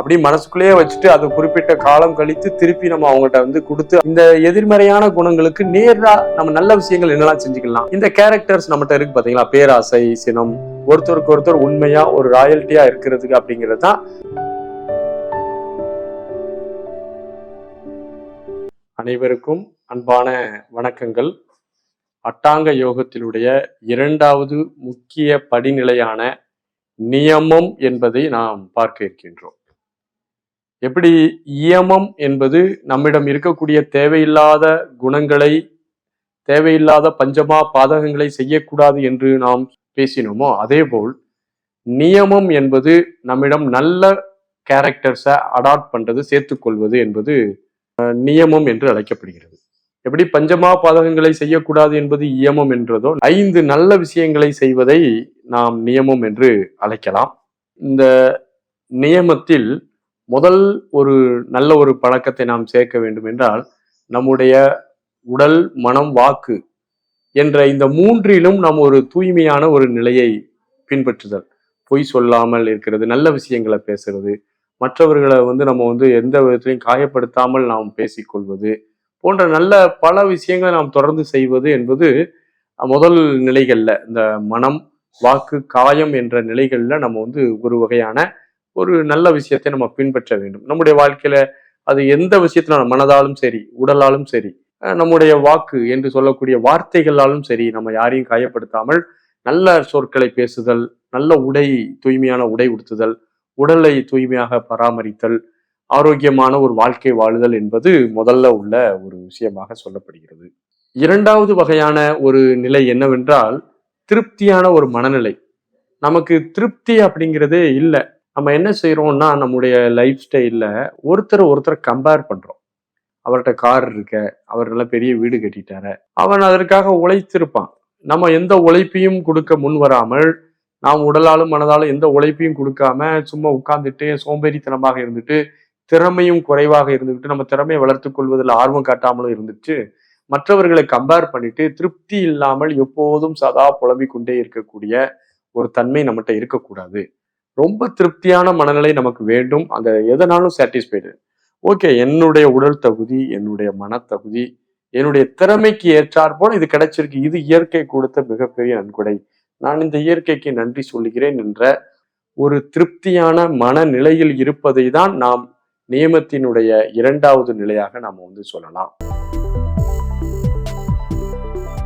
அப்படி மனசுக்குள்ளேயே வச்சுட்டு அது குறிப்பிட்ட காலம் கழித்து திருப்பி நம்ம அவங்ககிட்ட வந்து கொடுத்து இந்த எதிர்மறையான குணங்களுக்கு நேரா நம்ம நல்ல விஷயங்கள் என்னெல்லாம் செஞ்சுக்கலாம். இந்த கேரக்டர்ஸ் நம்மகிட்ட இருக்கு பாத்தீங்களா, பேராசை, சினம், ஒருத்தருக்கு ஒருத்தர் உண்மையா ஒரு ராயல்ட்டியா இருக்கிறதுக்கு அப்படிங்கிறது தான். அனைவருக்கும் அன்பான வணக்கங்கள். அட்டாங்க யோகத்தினுடைய இரண்டாவது முக்கிய படிநிலையான நியமம் என்பதை நாம் பார்க்க இருக்கின்றோம். எப்படி இயமம் என்பது நம்மிடம் இருக்கக்கூடிய தேவையில்லாத குணங்களை, தேவையில்லாத பஞ்சமா பாதகங்களை செய்யக்கூடாது என்று நாம் பேசினோமோ, அதே போல் நியமம் என்பது நம்மிடம் நல்ல கேரக்டர்ஸை அடாப்ட் பண்றது, சேர்த்துக்கொள்வது என்பது நியமம் என்று அழைக்கப்படுகிறது. எப்படி பஞ்சமா பாதகங்களை செய்யக்கூடாது என்பது இயமம் என்றதோ, 5 நல்ல விஷயங்களை செய்வதை நாம் நியமம் என்று அழைக்கலாம். இந்த நியமத்தில் முதல் ஒரு நல்ல ஒரு பழக்கத்தை நாம் சேர்க்க வேண்டும் என்றால், நம்முடைய உடல், மனம், வாக்கு என்ற இந்த 3லும் நாம் ஒரு தூய்மையான ஒரு நிலையை பின்பற்றுதல். பொய் சொல்லாமல் இருக்கிறது, நல்ல விஷயங்களை பேசுறது, மற்றவர்களை நம்ம எந்த விதத்திலையும் காயப்படுத்தாமல் நாம் பேசிக்கொள்வது போன்ற நல்ல பல விஷயங்களை நாம் தொடர்ந்து செய்வது என்பது முதல் நிலைகள்ல, இந்த மனம், வாக்கு, காயம் என்ற நிலைகள்ல நம்ம ஒரு வகையான ஒரு நல்ல விஷயத்தை நம்ம பின்பற்ற வேண்டும். நம்முடைய வாழ்க்கையில அது எந்த விஷயத்துல, மனதாலும் சரி, உடலாலும் சரி, நம்முடைய வாக்கு என்று சொல்லக்கூடிய வார்த்தைகளாலும் சரி, நம்ம யாரையும் காயப்படுத்தாமல் நல்ல சொற்களை பேசுதல், நல்ல உடை, தூய்மையான உடை உடுத்துதல், உடலை தூய்மையாக பராமரித்தல், ஆரோக்கியமான ஒரு வாழ்க்கை வாழுதல் என்பது முதல்ல உள்ள ஒரு விஷயமாக சொல்லப்படுகிறது. இரண்டாவது வகையான ஒரு நிலை என்னவென்றால், திருப்தியான ஒரு மனநிலை. நமக்கு திருப்தி அப்படிங்கிறதே இல்லை. நம்ம என்ன செய்யறோம்னா, நம்முடைய லைஃப் ஸ்டைல்ல ஒருத்தரை கம்பேர் பண்றோம். அவர்கிட்ட கார் இருக்க, அவர் நல்ல பெரிய வீடு கட்டிட்டார, அவன் அதற்காக உழைத்திருப்பான். நம்ம எந்த உழைப்பையும் கொடுக்க முன் வராமல், நாம் உடலாலும் மனதாலும் எந்த உழைப்பையும் கொடுக்காம சும்மா உட்கார்ந்துட்டு சோம்பேறித்தனமாக இருந்துட்டு, திறமையும் குறைவாக இருந்துட்டு, நம்ம திறமையை வளர்த்து கொள்வதில் ஆர்வம் காட்டாமலும் இருந்துட்டு, மற்றவர்களை கம்பேர் பண்ணிட்டு திருப்தி இல்லாமல் எப்போதும் சதா புலம்பிக் கொண்டே இருக்கக்கூடிய ஒரு தன்மை நம்மகிட்ட இருக்கக்கூடாது. ரொம்ப திருப்தியான மனநிலை நமக்கு வேண்டும். அந்த எதனாலும் சாட்டிஸ்ஃபைடு. ஓகே, என்னுடைய உடல் தகுதி, என்னுடைய மனத்தகுதி, என்னுடைய திறமைக்கு ஏற்றாற் போல இது கிடைச்சிருக்கு, இது இயற்கை கொடுத்த மிகப்பெரிய நன்கொடை, நான் இந்த இயற்கைக்கு நன்றி சொல்லுகிறேன் என்ற ஒரு திருப்தியான மனநிலையில் இருப்பதை தான் நாம் நியமத்தினுடைய இரண்டாவது நிலையாக நாம் சொல்லலாம்.